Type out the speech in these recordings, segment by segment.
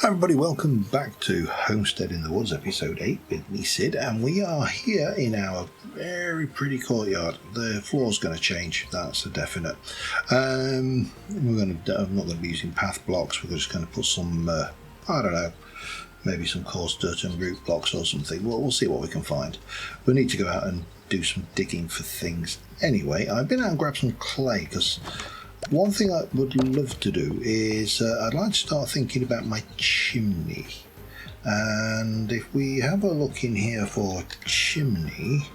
Hi everybody, welcome back to Homestead in the Woods, episode 8 with me, Sid, and we are here in our very pretty courtyard. The floor's going to change, that's a definite. I'm not going to be using path blocks, we're just going to put some, I don't know, maybe some coarse dirt and root blocks or something. We'll see what we can find. We'll need to go out and do some digging for things. Anyway, I've been out and grabbed some clay because one thing I would love to do is I'd like to start thinking about my chimney. And if we have a look in here for chimney,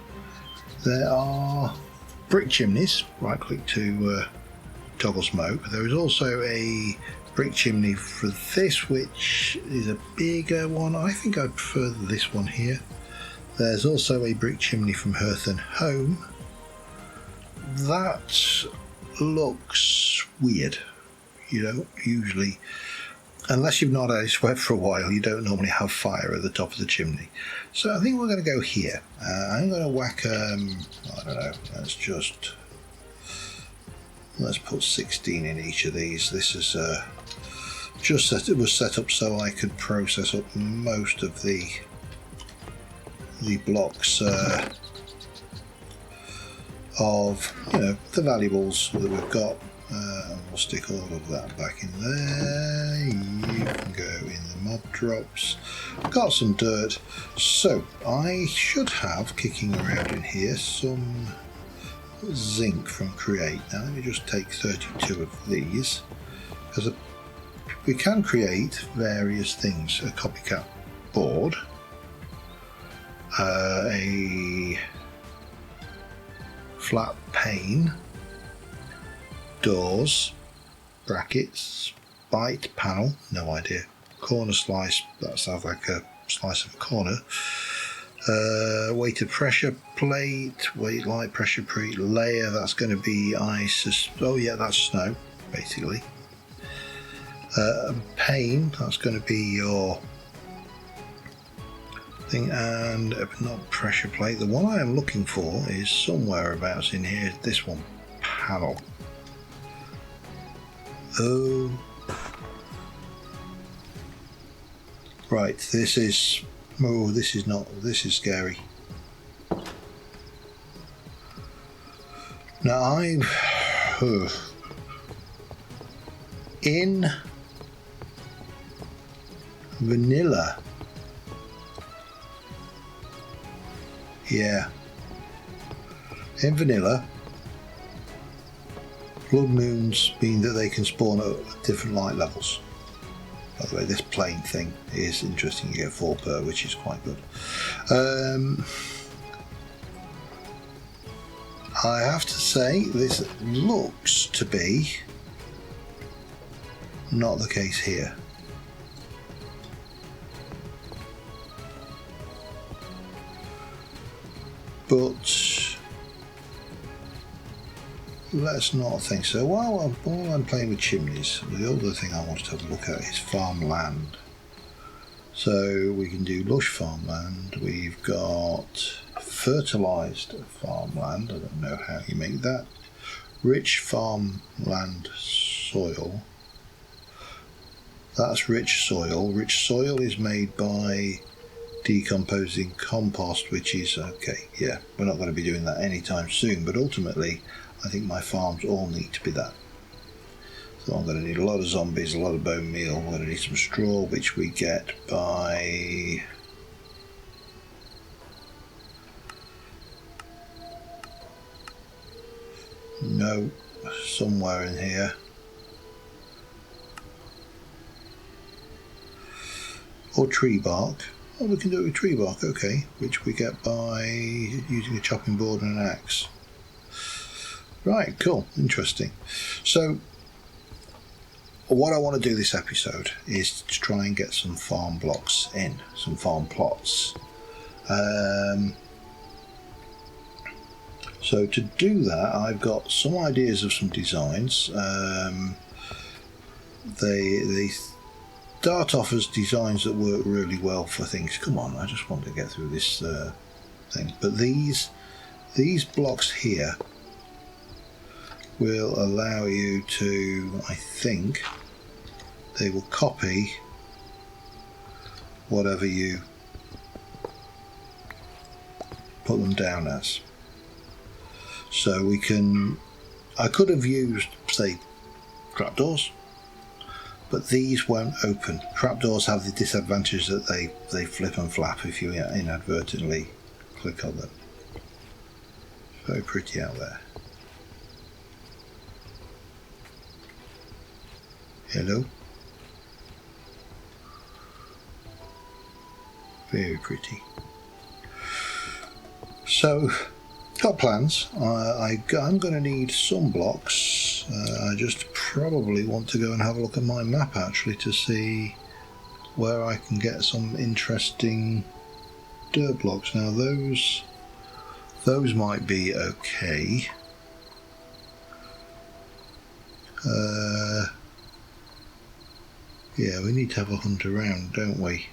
there are brick chimneys. Right click to toggle smoke. There is also a brick chimney for this, which is a bigger one. I think I prefer this one here. There's also a brick chimney from Hearth and Home. That looks weird. You don't usually, unless you've not had it swept for a while, you don't normally have fire at the top of the chimney. So I think we're going to go here. I'm going to whack, I don't know, let's put 16 in each of these. This is it was set up so I could process up most of the blocks of, the valuables that we've got. We'll stick all of that back in there. You can go in the mob drops. Got some dirt. So I should have, kicking around in here, some zinc from Create. Now let me just take 32 of these, because we can create various things. A copycat board, a flat pane, doors, brackets, bite panel, no idea, corner slice, that sounds like a slice of a corner, weighted pressure plate, weight light pressure plate layer, that's going to be ice, oh yeah, that's snow basically. Pane, that's going to be your thing, and not pressure plate. The one I am looking for is somewhere abouts in here, this one, panel. Oh, right, this is scary. Now I'm in vanilla. Yeah, in vanilla, blood moons mean that they can spawn at different light levels. By the way, this plane thing is interesting. You get 4 per, which is quite good. I have to say, this looks to be not the case here. But let's not think so. While I'm playing with chimneys, the other thing I wanted to have a look at is farmland. So we can do lush farmland. We've got fertilised farmland. I don't know how you make that. Rich farmland soil. That's rich soil. Rich soil is made by decomposing compost, which is okay. Yeah, we're not going to be doing that anytime soon, but ultimately I think my farms all need to be that. So I'm going to need a lot of zombies, a lot of bone meal. I'm going to need some straw, which we get by somewhere in here. Or tree bark. Oh, we can do it with tree bark, okay, which we get by using a chopping board and an axe. Right, cool, interesting. So what I want to do this episode is to try and get some farm blocks in, some farm plots. So to do that, I've got some ideas of some designs. They start off as designs that work really well for things. Come on, I just want to get through this thing. But these blocks here will allow you to, I think, they will copy whatever you put them down as. So we can, I could have used, say, trapdoors, but these won't open. Trapdoors have the disadvantage that they flip and flap if you inadvertently click on them. Very pretty out there. Hello. Very pretty. So, got plans. I'm going to need some blocks. I just probably want to go and have a look at my map actually to see where I can get some interesting dirt blocks. Now those might be okay. Yeah, we need to have a hunt around, don't we?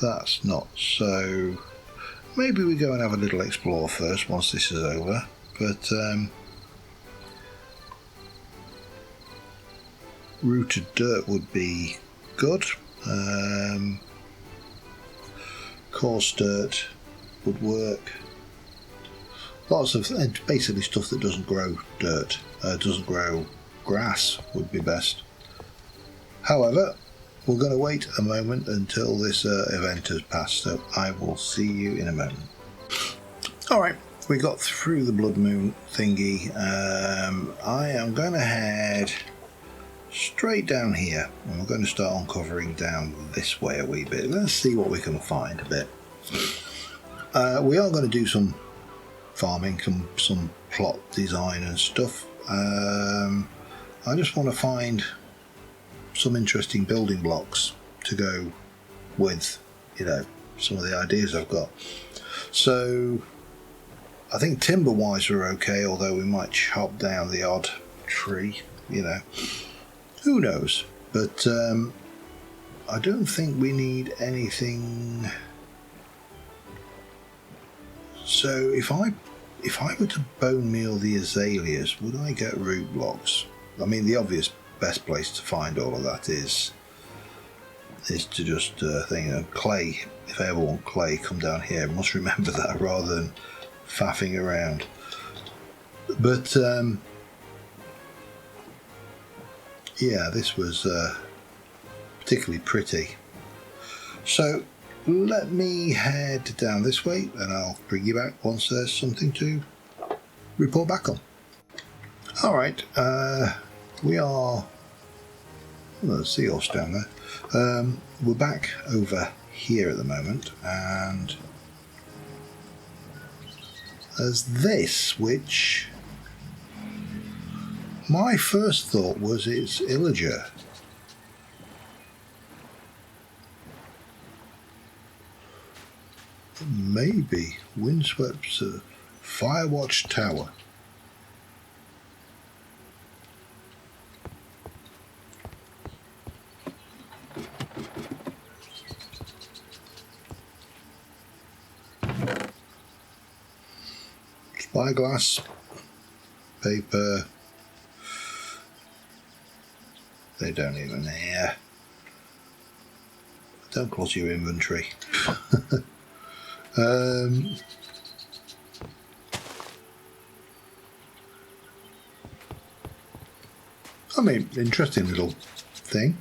That's not so. Maybe we go and have a little explore first once this is over. But rooted dirt would be good. Coarse dirt would work. Lots of basically stuff that doesn't grow dirt, doesn't grow grass would be best. However, we're going to wait a moment until this event has passed, so I will see you in a moment. Alright, we got through the blood moon thingy. I am going to head straight down here, and we're going to start uncovering down this way a wee bit. Let's see what we can find a bit. We are going to do some farming, some plot design and stuff. I just want to find some interesting building blocks to go with, you know, some of the ideas I've got. So I think timber wise we're okay, although we might chop down the odd tree, you know, who knows. But I don't think we need anything. So if I were to bone meal the azaleas, would I get root blocks? I mean, the obvious best place to find all of that is to just think clay. If I ever want clay, come down here. I must remember that rather than faffing around. But yeah, this was particularly pretty. So let me head down this way and I'll bring you back once there's something to report back on. Alright, we are, there's a seahorse down there. We're back over here at the moment, and there's this, which my first thought was it's illager. Maybe windswept Firewatch Tower. Spyglass, paper, they don't even hear. Don't clutter your inventory. I mean, interesting little thing.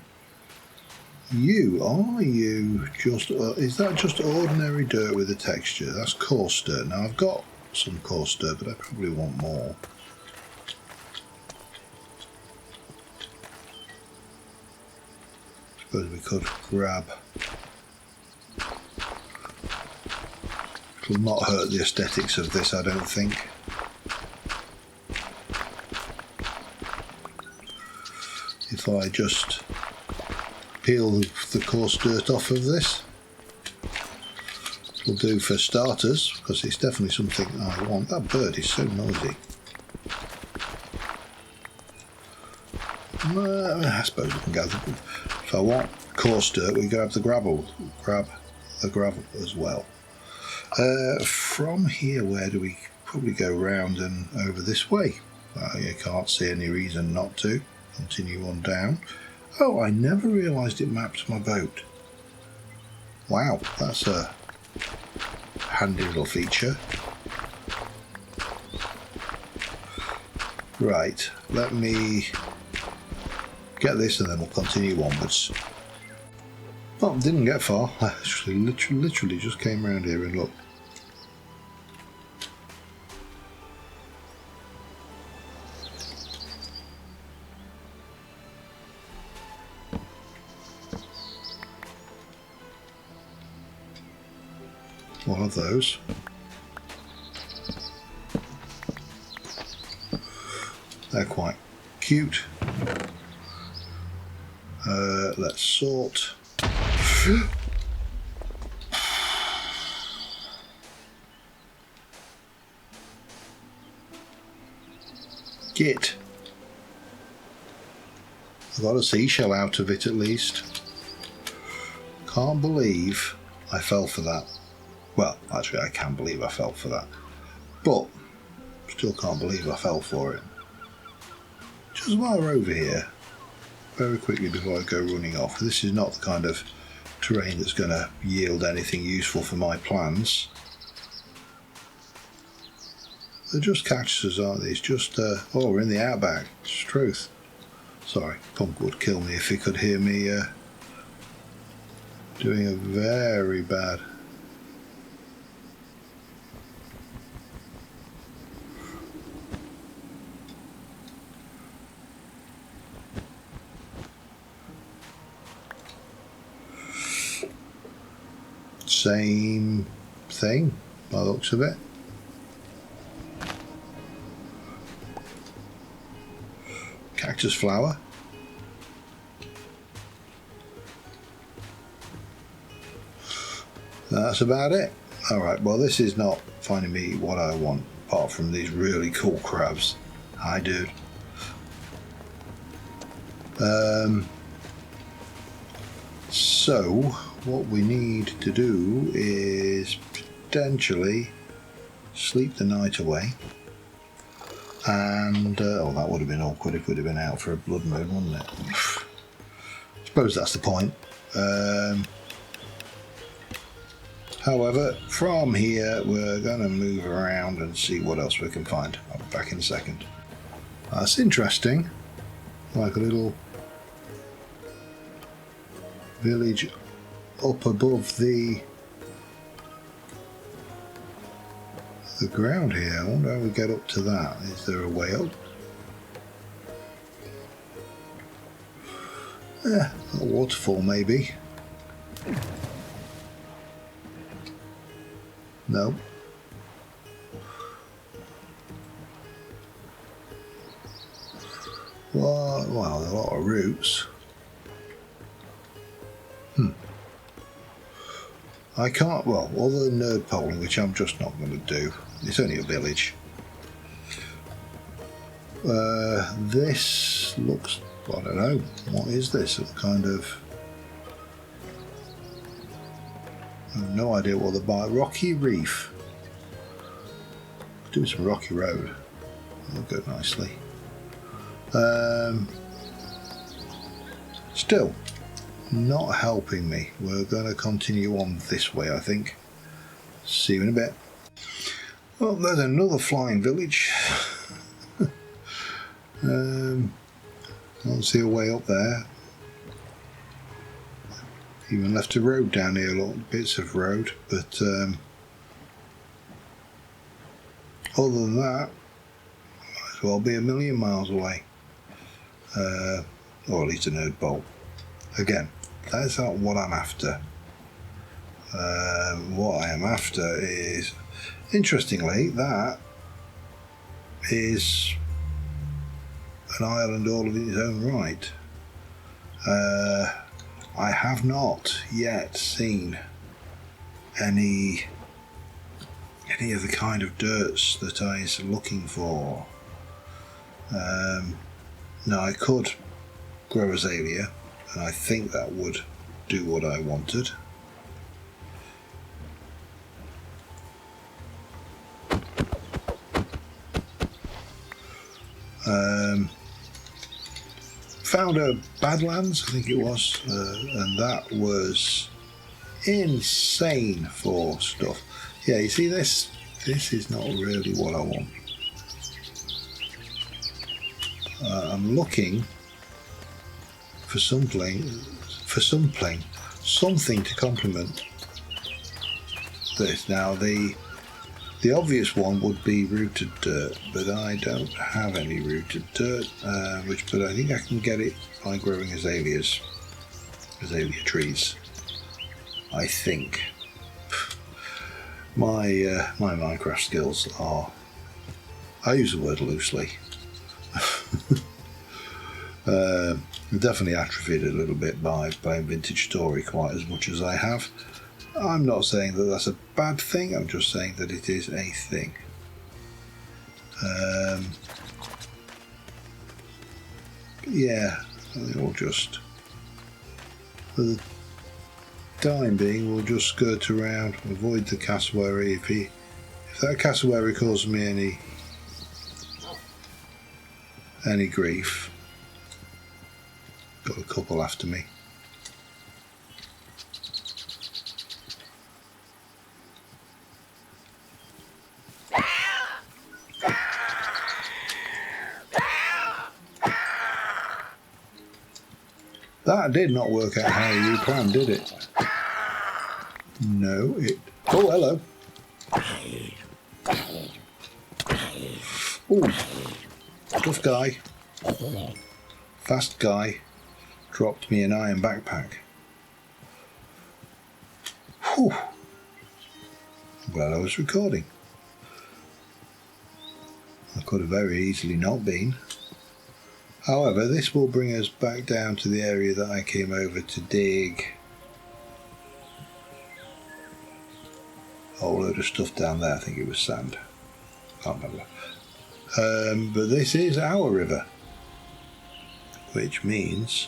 Are you just, is that just ordinary dirt with a texture? That's coarse dirt. Now I've got some coarse dirt, but I probably want more. Suppose we could grab. It will not hurt the aesthetics of this, I don't think. If I just peel the coarse dirt off of this, will do for starters, because it's definitely something I want. That bird is so noisy. I suppose we can gather. If I want coarse dirt, we grab the gravel as well. From here, where do we probably go round and over this way? I can't see any reason not to. Continue on down. Oh, I never realised it mapped my boat. Wow, that's a handy little feature. Right, let me get this and then we'll continue onwards. Well, didn't get far. I actually literally just came around here and look. One of those. They're quite cute. Let's sort. Git. I got a seashell out of it at least. Can't believe I fell for that. Well, actually I can believe I fell for that. But still can't believe I fell for it. Just while we're over here, very quickly before I go running off, this is not the kind of terrain that's going to yield anything useful for my plans. They're just cactuses, aren't they? It's just, oh, we're in the outback. It's truth. Sorry, Punk would kill me if he could hear me doing a very bad. Same thing by the looks of it. Cactus flower. That's about it. Alright, well this is not finding me what I want, apart from these really cool crabs. Hi dude. So what we need to do is potentially sleep the night away. And, oh, that would have been awkward if we'd have been out for a blood moon, wouldn't it? I suppose that's the point. However, from here, we're going to move around and see what else we can find. I'll be back in a second. That's interesting. Like a little village up above the ground here. I wonder how we get up to that. Is there a way up? A waterfall maybe. No. Well, there are a lot of routes. I can't, well, other than nerd polling, which I'm just not going to do. It's only a village. This looks, I don't know, what is this? A kind of, I have no idea what the rocky reef. Do some rocky road. That'll go nicely. Still not helping me. We're going to continue on this way, I think. See you in a bit. Well, there's another flying village. I don't see a way up there. Even left a road down here, little bits of road, but other than that, might as well be a million miles away. Or at least a nerd bolt. Again, that's not what I'm after. What I am after is, interestingly, that is an island all in its own right. I have not yet seen any of the kind of dirts that I was looking for. Now I could grow azalea, and I think that would do what I wanted. Found a Badlands, I think it was, and that was insane for stuff. Yeah, you see this? This is not really what I want. I'm looking for something to complement this. Now the obvious one would be rooted dirt, but I don't have any rooted dirt, but I think I can get it by growing azalea trees. I think. My Minecraft skills are, I use the word loosely, definitely atrophied a little bit by Vintage Story quite as much as I have. I'm not saying that that's a bad thing, I'm just saying that it is a thing. Yeah, I think we'll just, for the time being, we'll just skirt around, avoid the cassowary. If that cassowary causes me any grief, got a couple after me. That did not work out how you planned, did it? No, it... Oh, hello. Ooh. Tough guy. Fast guy. Dropped me an iron backpack. Whew. Well, I was recording. I could have very easily not been. However, this will bring us back down to the area that I came over to dig. A whole load of stuff down there. I think it was sand. Can't remember. But this is our river, which means,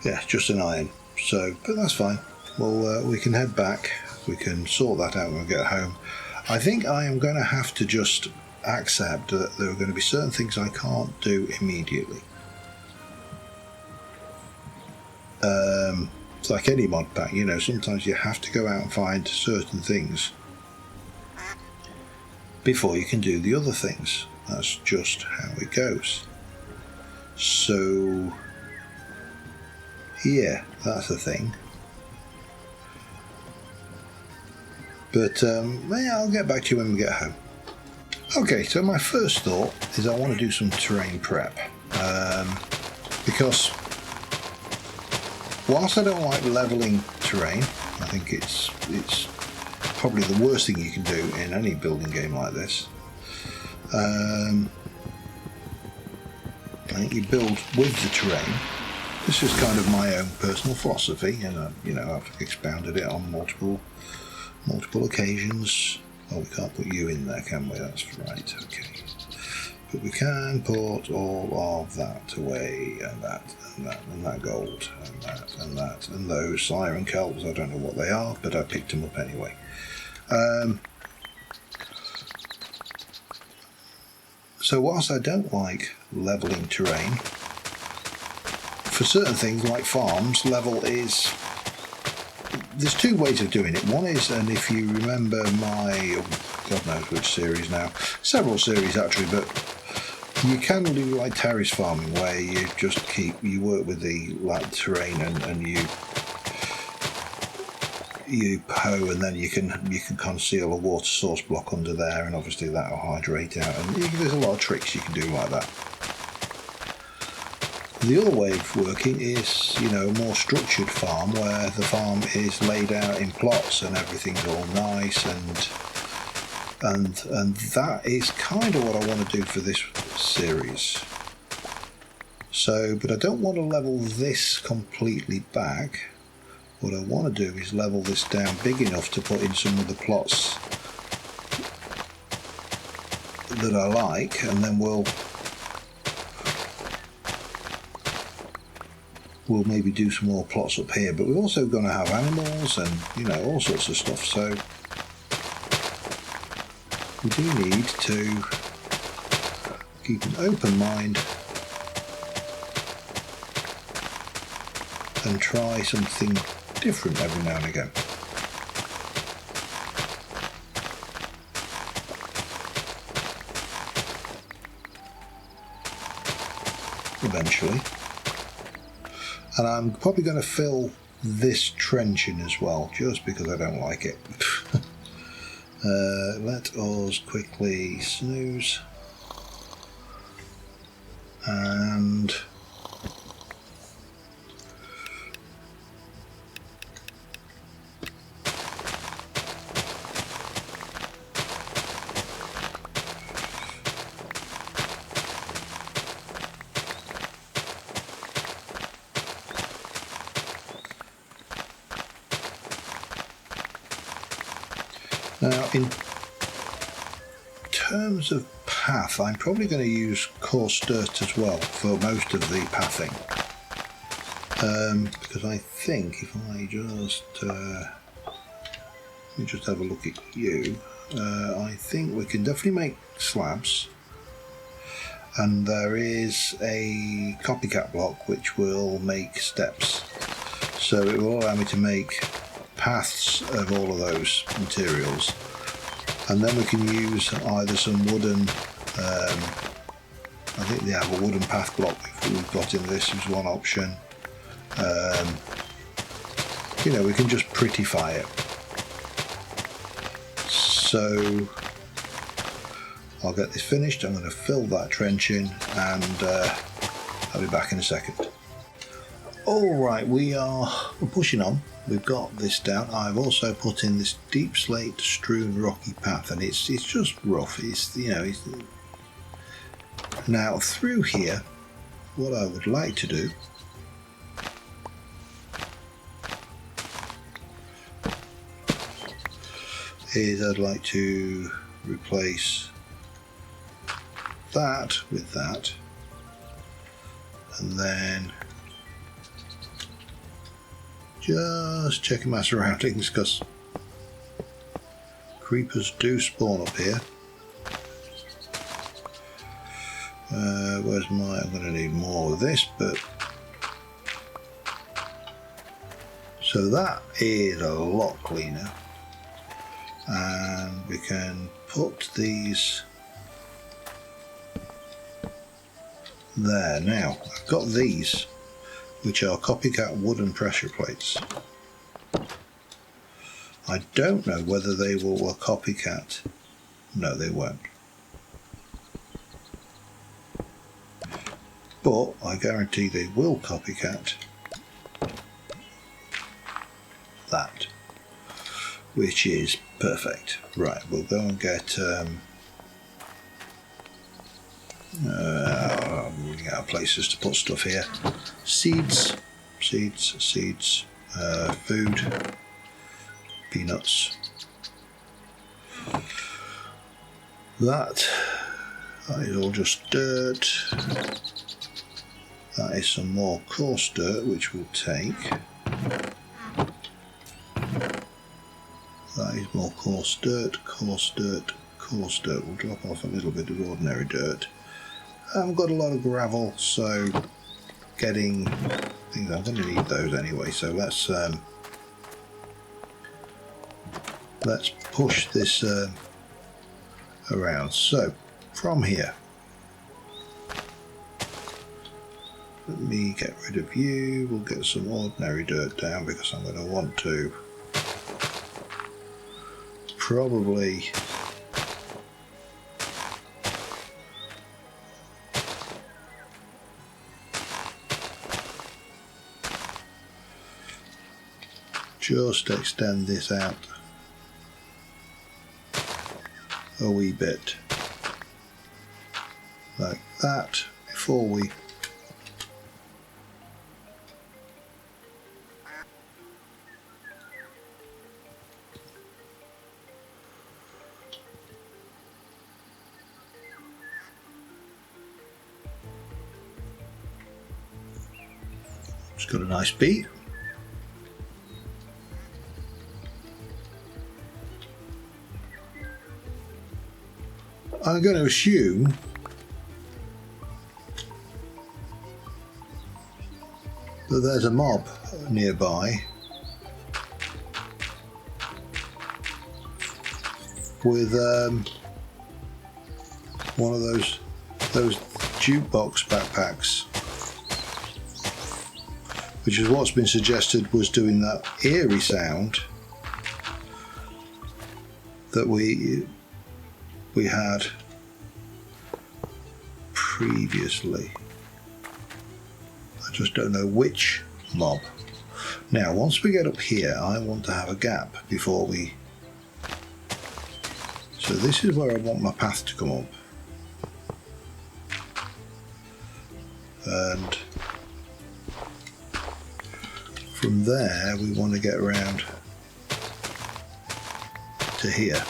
yeah, just an iron. So, but that's fine. Well, we can head back. We can sort that out when we get home. I think I am going to have to just accept that there are going to be certain things I can't do immediately. It's like any mod pack, you know, sometimes you have to go out and find certain things before you can do the other things. That's just how it goes. So, yeah, that's the thing. But, yeah, I'll get back to you when we get home. Okay, so my first thought is I want to do some terrain prep, because whilst I don't like levelling terrain, I think it's probably the worst thing you can do in any building game like this. I think you build with the terrain. This is kind of my own personal philosophy, and you know, I've expounded it on multiple occasions. Oh, we can't put you in there, can we? That's right, okay. But we can put all of that away, and that, and that, and that gold, and that, and that, and those siren kelps. I don't know what they are, but I picked them up anyway. So whilst I don't like levelling terrain, for certain things like farms, level is... There's two ways of doing it. One is, and if you remember my, God knows which series now, several series actually, but you can do like terrace farming where you just you work with the terrain and you hoe, and then you can conceal a water source block under there, and obviously that will hydrate out, and there's a lot of tricks you can do like that. The other way of working is, you know, a more structured farm where the farm is laid out in plots and everything's all nice, and that is kind of what I want to do for this series. So, but I don't want to level this completely back. What I want to do is level this down big enough to put in some of the plots that I like, and then we'll maybe do some more plots up here. But we're also going to have animals and, you know, all sorts of stuff, so we do need to keep an open mind and try something different every now and again. Eventually. And I'm probably going to fill this trench in as well, just because I don't like it. Let us quickly snooze. And now, in terms of path, I'm probably going to use coarse dirt as well for most of the pathing, because I think if I just let me just have a look at you, I think we can definitely make slabs, and there is a copycat block which will make steps, so it will allow me to make paths of all of those materials, and then we can use either some wooden, I think they have a wooden path block we've got in this as one option. You know, we can just prettify it. So I'll get this finished. I'm going to fill that trench in, and I'll be back in a second. Alright, we're pushing on. We've got this down. I've also put in this deep slate strewn rocky path, and it's just rough. It's, you know, now through here, what I would like to do is I'd like to replace that with that, and then just checking my surroundings, because creepers do spawn up here. Where's my, I'm going to need more of this, but so that is a lot cleaner, and we can put these there. Now I've got these, which are copycat wooden pressure plates. I don't know whether they will copycat. No, they won't. But I guarantee they will copycat that, which is perfect. Right, we'll go and get running out of places to put stuff here. Seeds, food, peanuts. That is all just dirt. That is some more coarse dirt, which we'll take. That is more coarse dirt, coarse dirt, coarse dirt. We'll drop off a little bit of ordinary dirt. I haven't got a lot of gravel, so getting things, I'm going to need those anyway, so let's push this around. So from here, let me get rid of you. We'll get some ordinary dirt down, because I'm going to want to probably just extend this out a wee bit like that before we it's got a nice beat. I'm going to assume that there's a mob nearby with one of those jukebox backpacks, which is what's been suggested was doing that eerie sound that we had previously. I just don't know which mob. Now, once we get up here, I want to have a gap before we... So this is where I want my path to come up. And from there, we want to get around to here.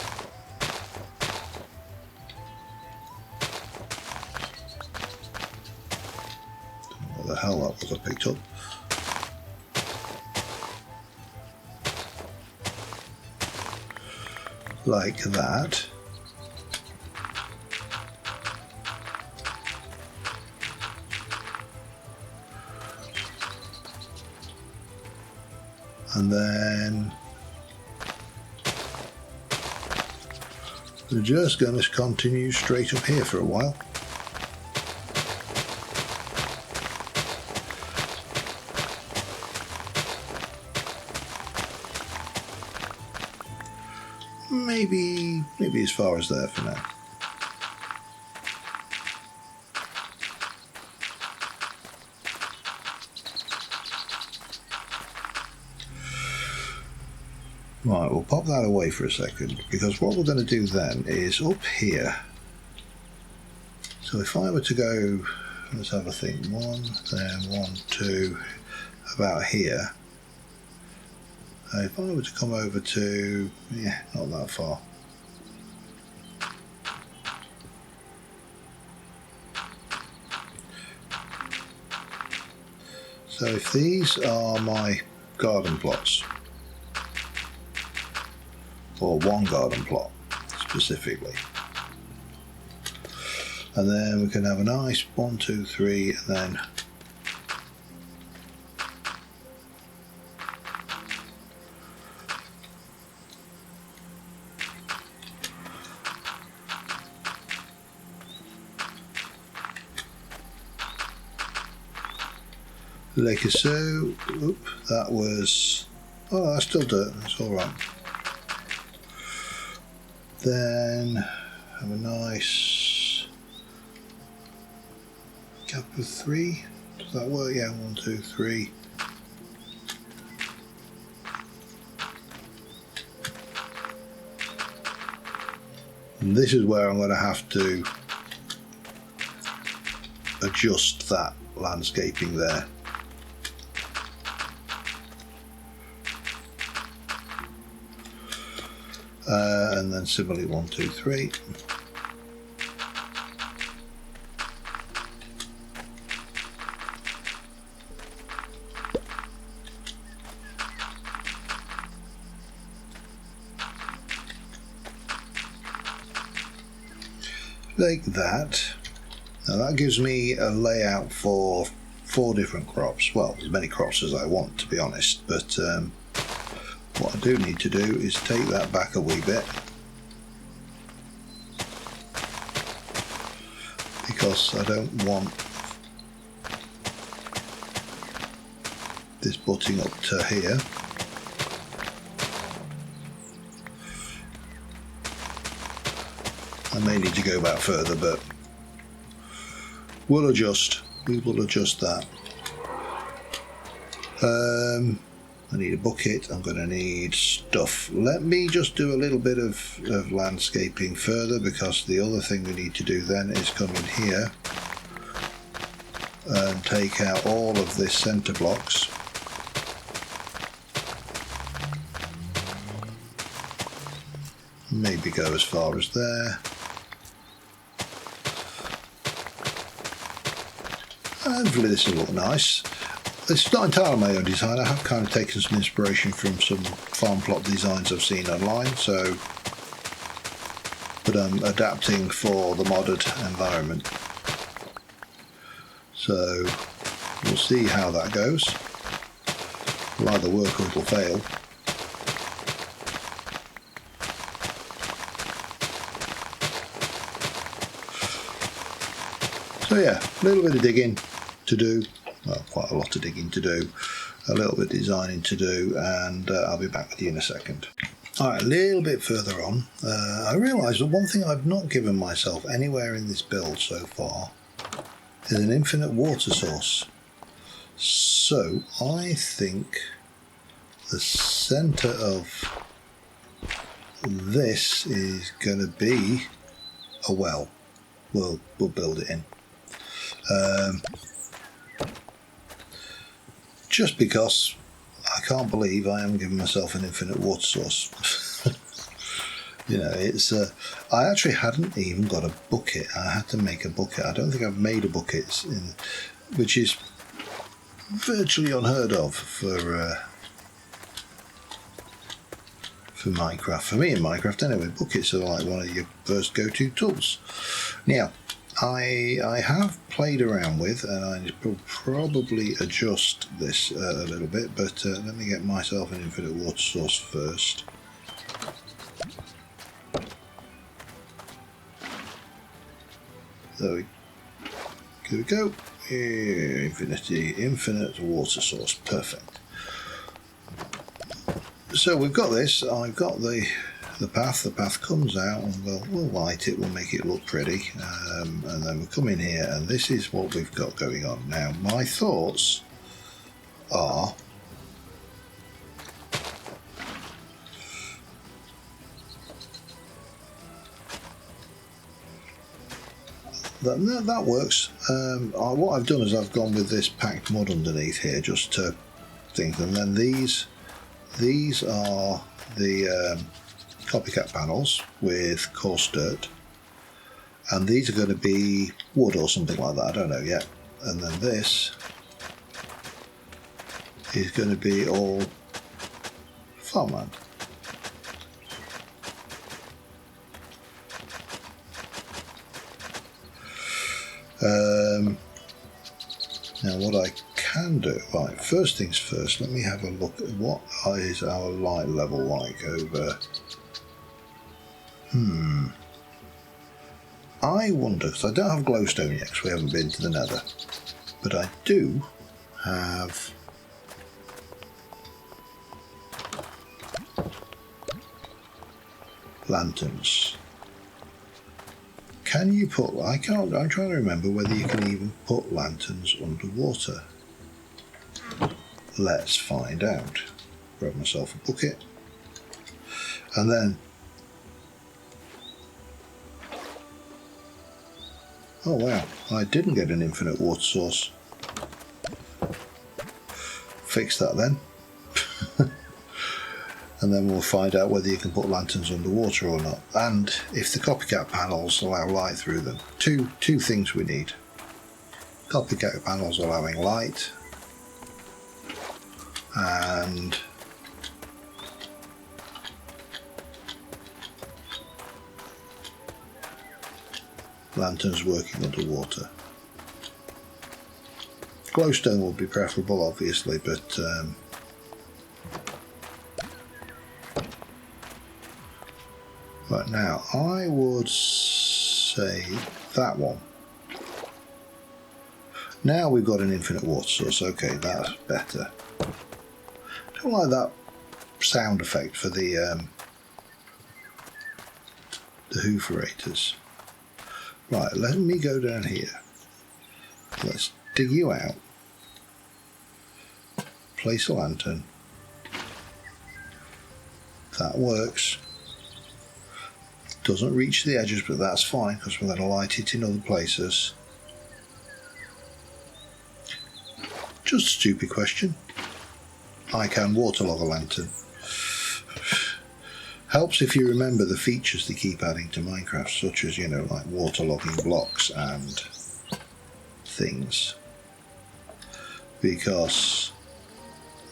Don't know what the hell that was I picked up. Like that. And then we're just going to continue straight up here for a while. Maybe as far as there for now. Right, we'll pop that away for a second, because what we're going to do then is up here. So if I were to go, let's have a think, 1, then 1, 2, about here. If I were to come over to, yeah, not that far. So if these are my garden plots, or one garden plot specifically, and then we can have a nice 1, 2, 3, and then like so. Oop, that was, oh, that's still dirt, that's alright. Then have a nice gap of 3. Does that work? Yeah, 1, 2, 3. And this is where I'm going to have to adjust that landscaping there. And then similarly 1, 2, 3. Like that. Now that gives me a layout for 4 different crops. Well, as many crops as I want, to be honest, but what I do need to do is take that back a wee bit, because I don't want this butting up to here. I may need to go back further, but we'll adjust. We will adjust that. I need a bucket, I'm going to need stuff. Let me just do a little bit of landscaping further, because the other thing we need to do then is come in here and take out all of this centre blocks. Maybe go as far as there. Hopefully this will look nice. This is not entirely my own design. I have kind of taken some inspiration from some farm plot designs I've seen online, so, but I'm adapting for the modded environment. So we'll see how that goes. It'll either work or it'll fail. So yeah, a little bit of digging to do, well, quite a lot of digging to do, a little bit of designing to do, and I'll be back with you in a second. Alright, a little bit further on, I realised that one thing I've not given myself anywhere in this build so far is an infinite water source. So I think the centre of this is going to be a well. We'll build it in. Just because I can't believe I haven't given myself an infinite water source. You know, it's I actually hadn't even got a bucket. I had to make a bucket. I don't think I've made a bucket, which is virtually unheard of for Minecraft. For me in Minecraft anyway, buckets are like one of your first go-to tools. Now, I have played around with, and I will probably adjust this a little bit, but let me get myself an infinite water source first. There we go. Infinite water source, perfect. So we've got this. I've got the path. The path comes out, and we'll light it. We'll make it look pretty, and then we'll come in here, and this is what we've got going on now. My thoughts are that works. What I've done is I've gone with this packed mud underneath here, just to things, and then these are the copycat panels with coarse dirt, and these are going to be wood or something like that, I don't know yet. And then this is going to be all farmland. Now what I can do, right, first things first, let me have a look at what is our light level like over. I wonder, because I don't have glowstone yet, because we haven't been to the nether, but I do have lanterns. Can you put, I'm trying to remember whether you can even put lanterns underwater. Let's find out. Grab myself a bucket. And then, oh wow, I didn't get an infinite water source. Fix that then. And then we'll find out whether you can put lanterns underwater or not, and if the copycat panels allow light through them. Two things we need. Copycat panels allowing light, and lanterns working underwater. Glowstone would be preferable, obviously, but right now, I would say that one. Now we've got an infinite water source. Okay, that's better. Don't like that sound effect for the hooverators. Right, let me go down here. Let's dig you out. Place a lantern. That works. Doesn't reach the edges, but that's fine because we're going to light it in other places. Just a stupid question. I can waterlog a lantern. Helps if you remember the features they keep adding to Minecraft, such as, you know, like waterlogging blocks and things. Because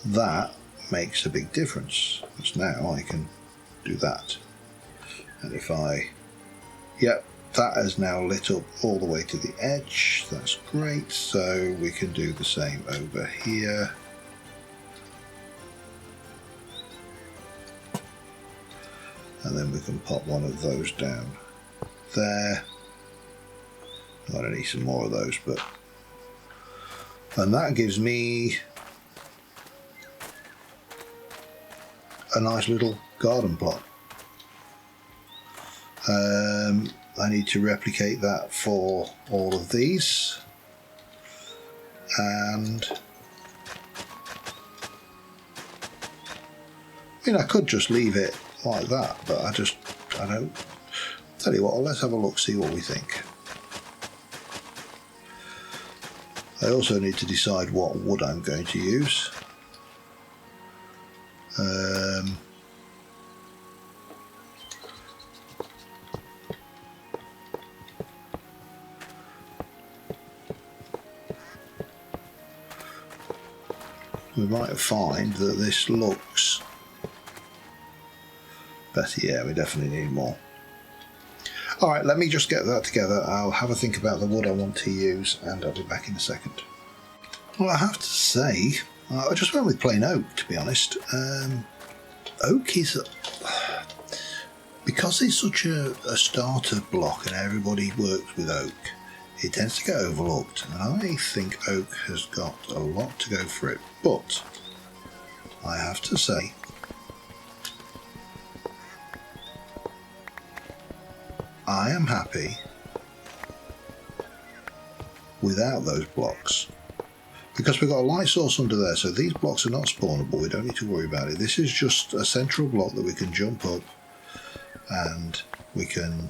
that makes a big difference. Because now I can do that. And if I, yep, that has now lit up all the way to the edge. That's great. So we can do the same over here. And then we can pop one of those down there. I don't need some more of those, but... And that gives me a nice little garden plot. I need to replicate that for all of these. And... I mean, I could just leave it like that, but I don't. Tell you what, let's have a look, see what we think. I also need to decide what wood I'm going to use. We might find that this looks better. Yeah, we definitely need more. Alright, let me just get that together. I'll have a think about the wood I want to use and I'll be back in a second. Well, I have to say, I just went with plain oak, to be honest. Oak is... because it's such a starter block and everybody works with oak, it tends to get overlooked. And I think oak has got a lot to go for it. But I have to say, I am happy without those blocks because we've got a light source under there, so these blocks are not spawnable. We don't need to worry about it. This is just a central block that we can jump up and we can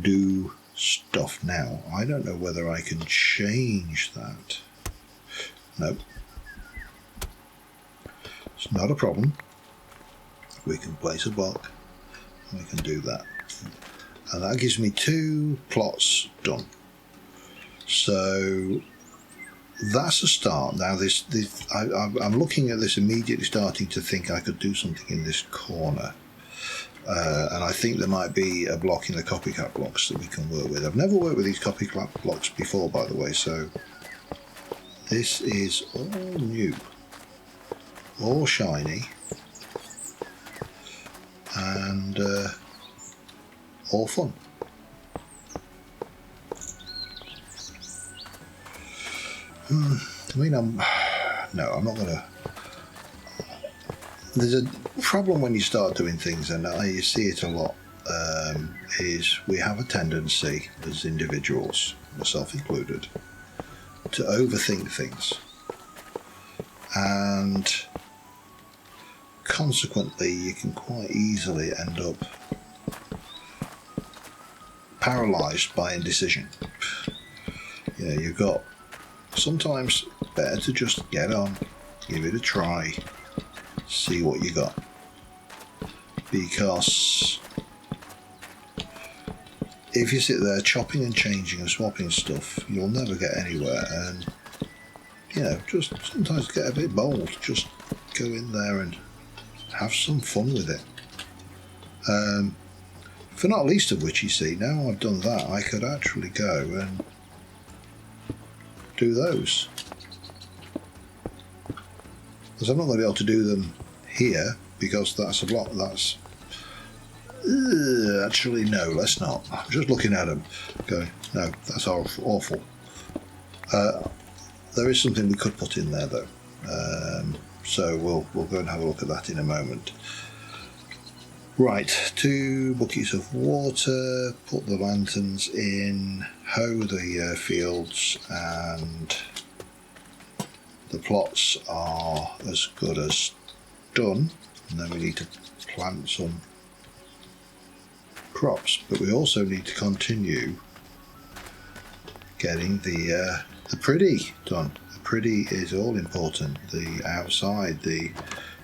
do stuff. Now I don't know whether I can change that. No, it's not a problem. We can place a block. We can do that, and that gives me 2 plots done. So that's a start. Now I'm looking at this immediately, starting to think I could do something in this corner, and I think there might be a block in the copycat blocks that we can work with. I've never worked with these copycat blocks before, by the way, so this is all new, all shiny. And all fun. I mean, I'm not gonna. There's a problem when you start doing things, and you see it a lot. Is we have a tendency as individuals, myself included, to overthink things, and consequently you can quite easily end up paralysed by indecision. You know, you've got sometimes better to just get on, give it a try, see what you got, because if you sit there chopping and changing and swapping stuff, you'll never get anywhere. And you know, just sometimes get a bit bold, just go in there and have some fun with it. For not least of which, you see, now I've done that, I could actually go and do those. Because I'm not going to be able to do them here, because that's a block, that's... actually, no, let's not. I'm just looking at them, going, no, that's awful. There is something we could put in there, though. So we'll go and have a look at that in a moment. Right, 2 buckets of water, put the lanterns in, hoe the fields, and the plots are as good as done. And then we need to plant some crops, but we also need to continue getting the pretty done. The pretty is all important. The outside, the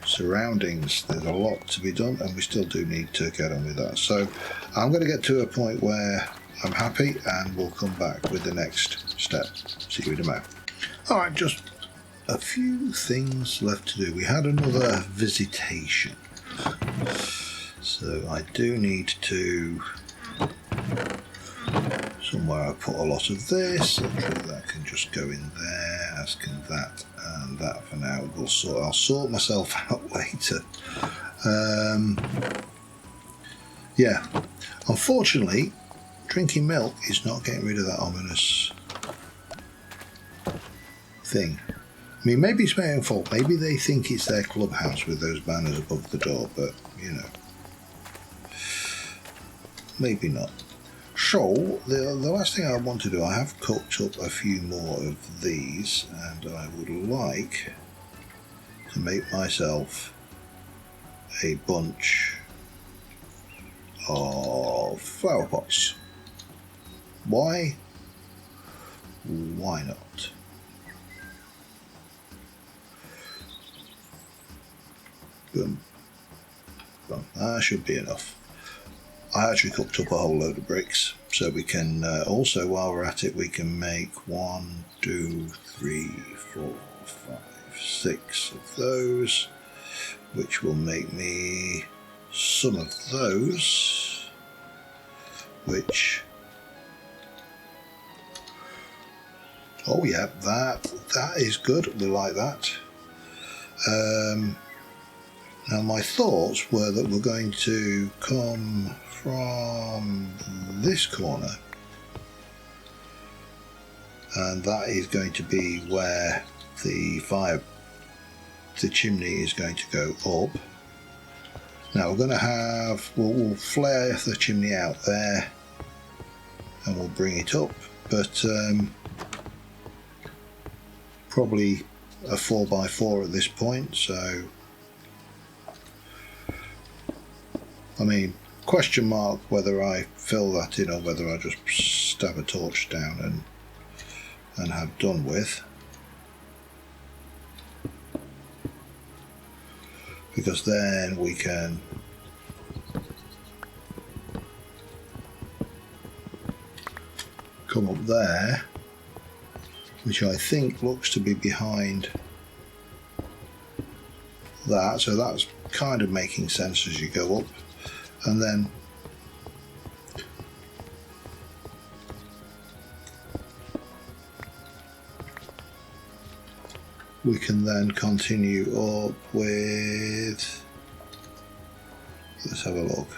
surroundings, there's a lot to be done, and we still do need to get on with that. So I'm going to get to a point where I'm happy, and we'll come back with the next step. See you in a moment. Alright, just a few things left to do. We had another visitation, So I do need to, somewhere I put a lot of this, that can just go in there, as can that, and that for now. I'll sort myself out later. Yeah, unfortunately, drinking milk is not getting rid of that ominous thing. I mean, maybe it's my own fault. Maybe they think it's their clubhouse with those banners above the door, but, you know, maybe not. So, the last thing I want to do, I have cooked up a few more of these, and I would like to make myself a bunch of flower pots. Why? Why not? Boom. Boom. That should be enough. I actually cooked up a whole load of bricks, so we can also, while we're at it, we can make 1, 2, 3, 4, 5, 6 of those, which will make me some of those, which, oh yeah, that is good. We like that. Now my thoughts were that we're going to come from this corner, and that is going to be where the chimney is going to go up. Now we're going to have, we'll flare the chimney out there and we'll bring it up, but probably a 4x4 at this point, so I mean, question mark whether I fill that in or whether I just stab a torch down and have done with. Because then we can come up there, which I think looks to be behind that, so that's kind of making sense as you go up. And then we can then continue up with, let's have a look.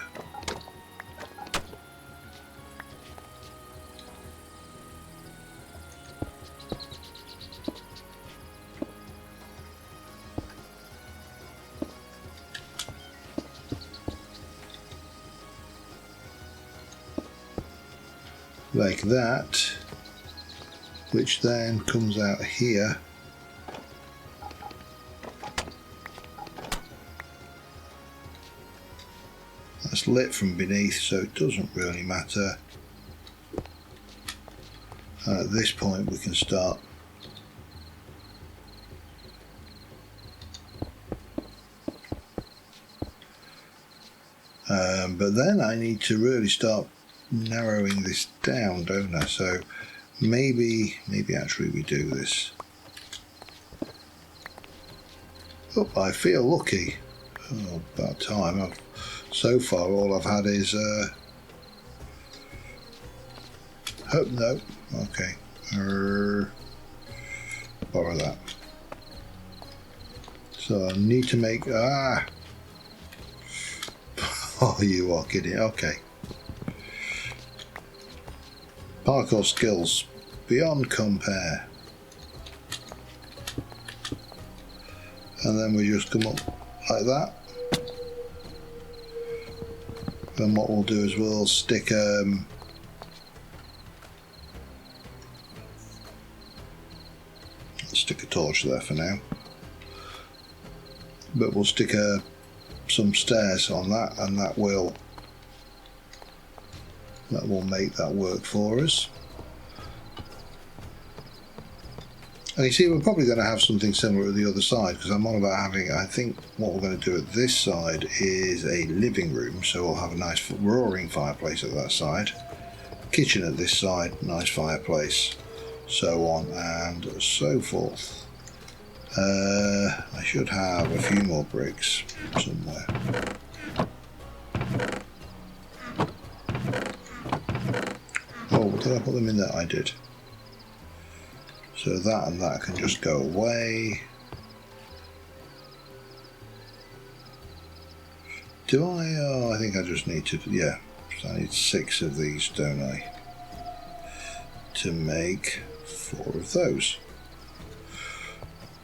Like that, which then comes out here. That's lit from beneath, so it doesn't really matter. And at this point we can start but then I need to really start narrowing this down, don't I? So maybe actually we do this. Oh, I feel lucky. Oh, about time. So far all I've had is oh no, okay, borrow that. So I need to make, oh, you are kidding, okay. Parkour skills beyond compare. And then we just come up like that. Then what we'll do is we'll stick stick a torch there for now. But we'll stick some stairs on that, and that will make that work for us. And you see, we're probably going to have something similar at the other side, because I'm on about having, I think what we're going to do at this side is a living room, so we'll have a nice roaring fireplace at that side, kitchen at this side, nice fireplace, so on and so forth. I should have a few more bricks somewhere. Did I put them in there? I did. So that and that can just go away. Do I? Oh, I think I just need to, yeah. So I need 6 of these, don't I? To make 4 of those.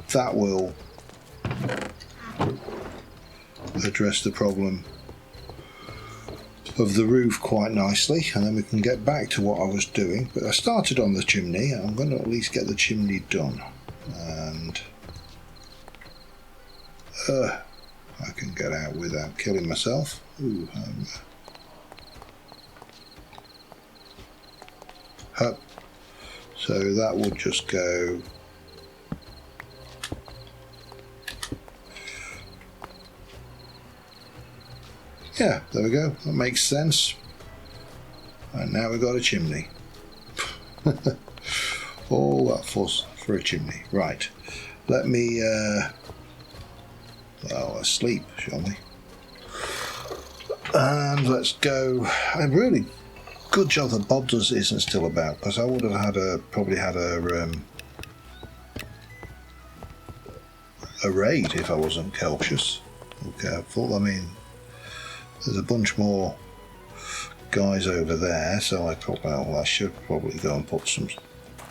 That will address the problem of the roof quite nicely, and then we can get back to what I was doing. But I started on the chimney, and I'm going to at least get the chimney done. And I can get out without killing myself. Ooh, up. So that would just go yeah, there we go, that makes sense. And now we've got a chimney. All that fuss for a chimney. Right, let me well, let's sleep, shall we? And let's go. A really good job that Bob isn't still about, because I would have had probably had a raid if I wasn't cautious or careful. I mean, there's a bunch more guys over there, so I thought, well, I should probably go and put some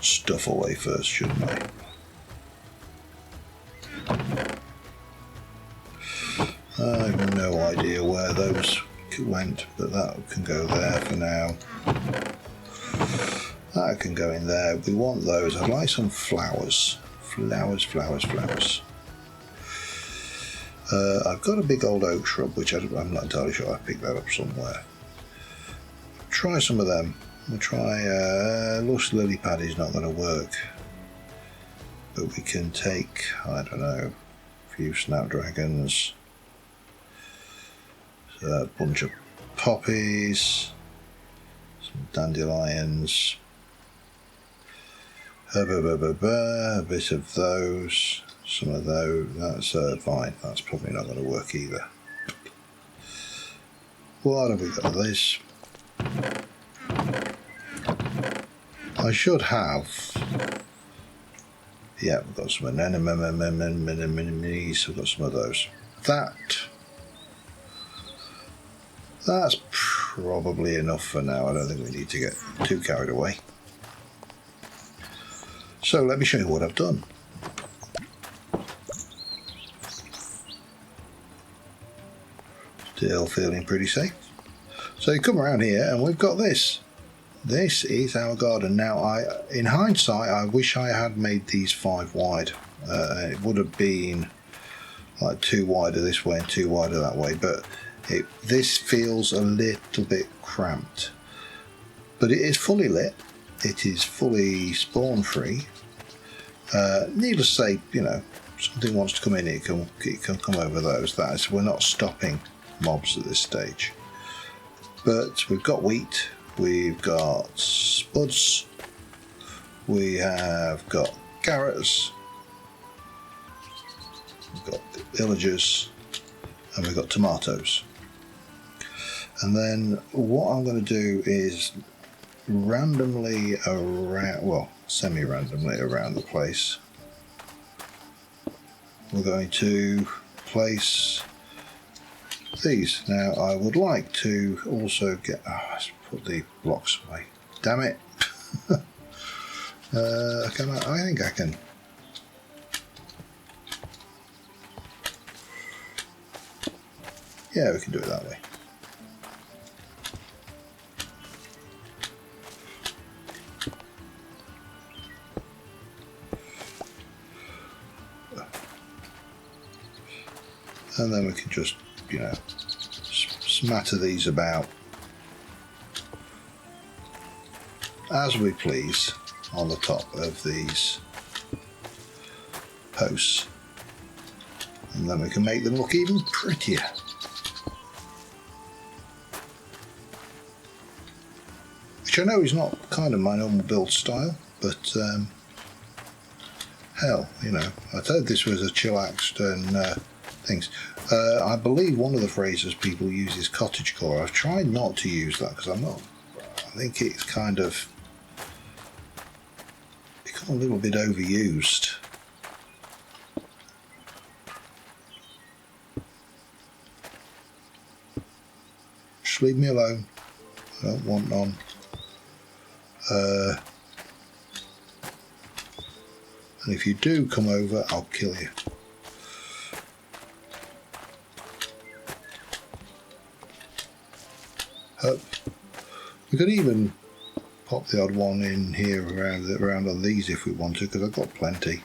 stuff away first, shouldn't I? I have no idea where those went, but that can go there for now. That can go in there. We want those. I'd like some flowers. Flowers, flowers, flowers. I've got a big old oak shrub, which I'm not entirely sure I picked that up somewhere. Try some of them. We'll try Lush Lily Paddy's not going to work, but we can take, I don't know, a few snapdragons, a bunch of poppies, some dandelions, a bit of those. Some of those, that's fine, that's probably not going to work either. What have we got? This. I should have. Yeah, we've got some anemones, we've got some of those. That's probably enough for now. I don't think we need to get too carried away. So let me show you what I've done. Still feeling pretty safe. So you come around here and we've got this. This is our garden. Now, in hindsight, I wish I had made these 5 wide. It would have been like 2 wider this way and 2 wider that way, but this feels a little bit cramped. But it is fully lit. It is fully spawn free. Needless to say, you know, something wants to come in, it can come over those. We're not stopping mobs at this stage. But we've got wheat, we've got spuds, we have got carrots, we've got villagers, and we've got tomatoes. And then what I'm going to do is randomly around, well, semi-randomly around the place, we're going to place these. Now I would like to also get, let's put the blocks away, damn it. Can I think I can. Yeah, we can do it that way. And then we can just, you know, smatter these about as we please on the top of these posts, and then we can make them look even prettier. Which I know is not kind of my normal build style, but hell, you know, I told this was a chillaxed and things. I believe one of the phrases people use is cottagecore. I've tried not to use that because I think it's kind of a little bit overused. Just leave me alone. I don't want none. And if you do come over, I'll kill you. Up. We could even pop the odd one in here around on these if we want to, because I've got plenty.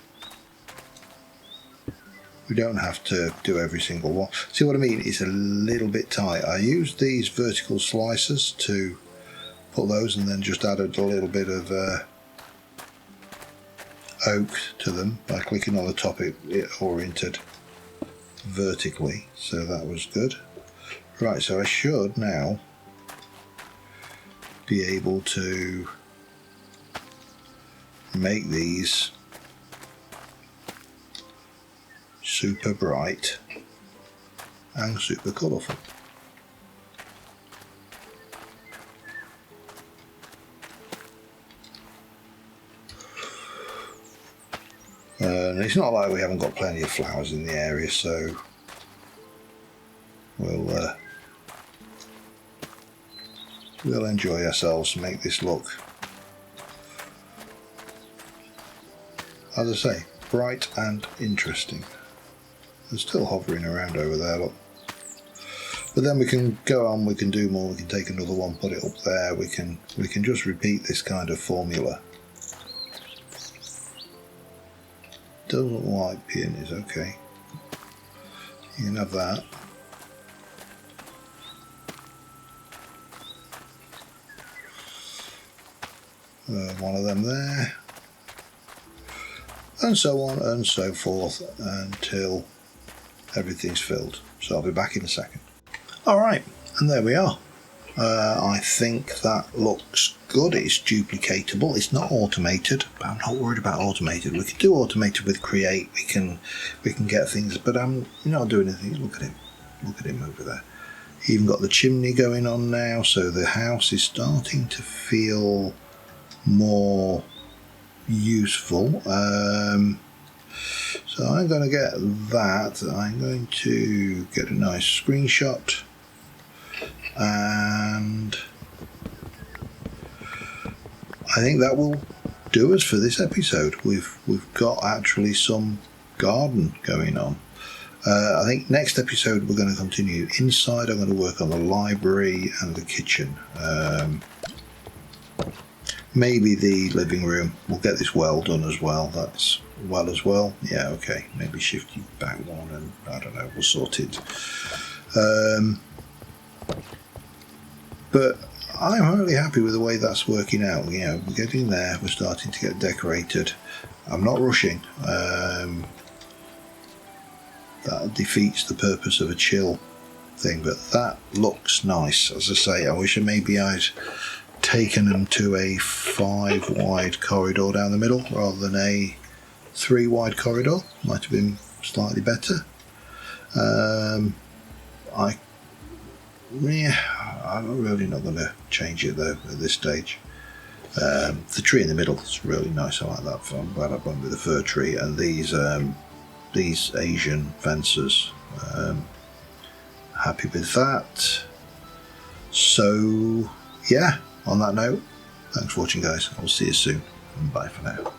We don't have to do every single one. See what I mean? It's a little bit tight. I used these vertical slicers to put those, and then just added a little bit of oak to them by clicking on the top. It oriented vertically, so that was good. Right, so I should now be able to make these super bright and super colourful. And it's not like we haven't got plenty of flowers in the area, so we'll enjoy ourselves and make this look, as I say, bright and interesting. They're still hovering around over there, look. But then we can go on, we can do more, we can take another one, put it up there, we can just repeat this kind of formula. Doesn't like peonies, okay. You can have that. One of them there. And so on and so forth until everything's filled. So I'll be back in a second. Alright, and there we are. I think that looks good. It's duplicatable. It's not automated, but I'm not worried about automated. We can do automated with create. We can get things, but I'm not doing anything. Look at him. Look at him over there. Even got the chimney going on now, so the house is starting to feel more useful. So I'm going to get that. I'm going to get a nice screenshot, and I think that will do us for this episode. We've got actually some garden going on. I think next episode we're going to continue inside. I'm going to work on the library and the kitchen. Maybe the living room. We'll get this well done as well. That's well as well. Yeah, okay. Maybe shift you back one, and I don't know. We'll sort it. But I'm really happy with the way that's working out. You know, we're getting there. We're starting to get decorated. I'm not rushing. That defeats the purpose of a chill thing, but that looks nice. As I say, I wish maybe I'd taken them to a 5 wide corridor down the middle rather than a 3 wide corridor. Might have been slightly better. I'm really not going to change it though at this stage. The tree in the middle is really nice. I like that. I'm glad I went with the fir tree, and these Asian fences. Happy with that. So yeah, on that note, thanks for watching guys. I'll see you soon, and bye for now.